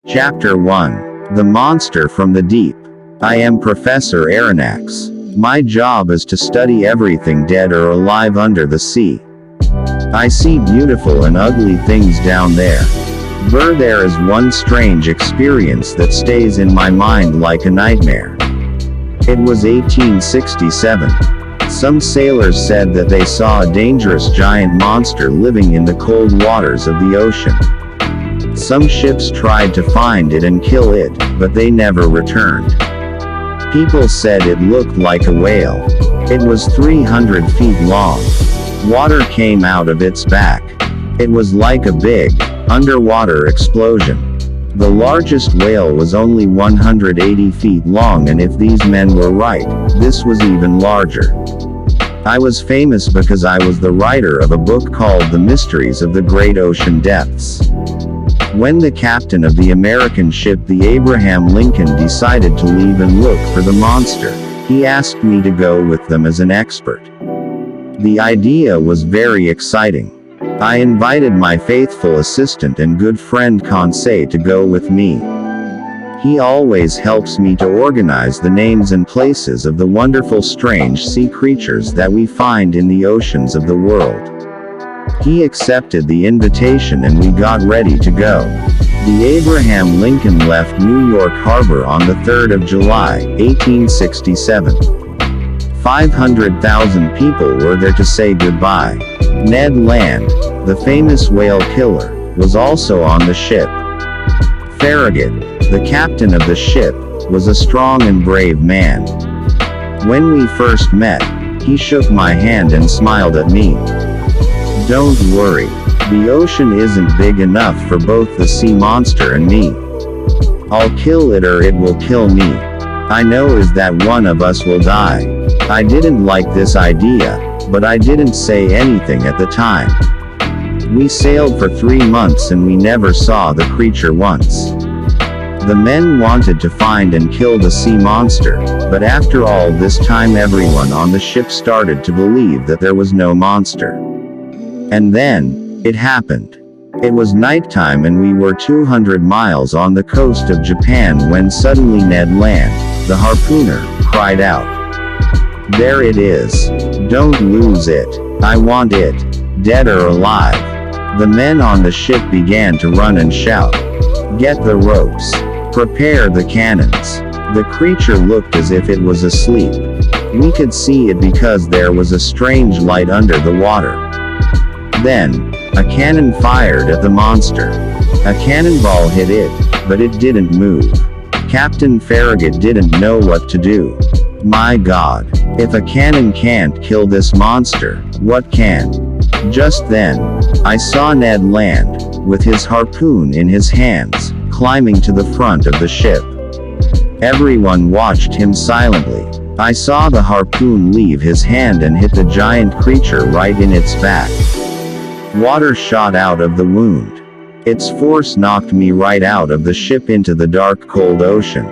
Chapter 1. The Monster from the Deep. I am Professor Aronnax. My job is to study everything dead or alive under the sea. I see beautiful and ugly things down there. There is one strange experience that stays in my mind like a nightmare. It was 1867. Some sailors said that they saw a dangerous giant monster living in the cold waters of the ocean. Some ships tried to find it and kill it, but they never returned. People said it looked like a whale. It was 300 feet long. Water came out of its back. It was like a big, underwater explosion. The largest whale was only 180 feet long, and if these men were right, this was even larger. I was famous because I was the writer of a book called The Mysteries of the Great Ocean Depths. When the captain of the American ship the Abraham Lincoln decided to leave and look for the monster, he asked me to go with them as an expert. The idea was very exciting. I invited my faithful assistant and good friend Conseil to go with me. He always helps me to organize the names and places of the wonderful strange sea creatures that we find in the oceans of the world. He accepted the invitation and we got ready to go. The Abraham Lincoln left New York Harbor on the 3rd of July, 1867. 500,000 people were there to say goodbye. Ned Land, the famous whale killer, was also on the ship. Farragut, the captain of the ship, was a strong and brave man. When we first met, he shook my hand and smiled at me. Don't worry, the ocean isn't big enough for both the sea monster and me. I'll kill it or it will kill me. I know is that one of us will die. I didn't like this idea, but I didn't say anything at the time. We sailed for 3 months and we never saw the creature once. The men wanted to find and kill the sea monster, but after all this time everyone on the ship started to believe that there was no monster. And then, it happened. It was nighttime and we were 200 miles on the coast of Japan when suddenly Ned Land, the harpooner, cried out. There it is. Don't lose it. I want it. Dead or alive. The men on the ship began to run and shout. Get the ropes. Prepare the cannons. The creature looked as if it was asleep. We could see it because there was a strange light under the water. Then, a cannon fired at the monster. A cannonball hit it, but it didn't move. Captain Farragut didn't know what to do. My God, if a cannon can't kill this monster, what can? Just then, I saw Ned Land, with his harpoon in his hands, climbing to the front of the ship. Everyone watched him silently. I saw the harpoon leave his hand and hit the giant creature right in its back. Water shot out of the wound. Its force knocked me right out of the ship into the dark cold ocean.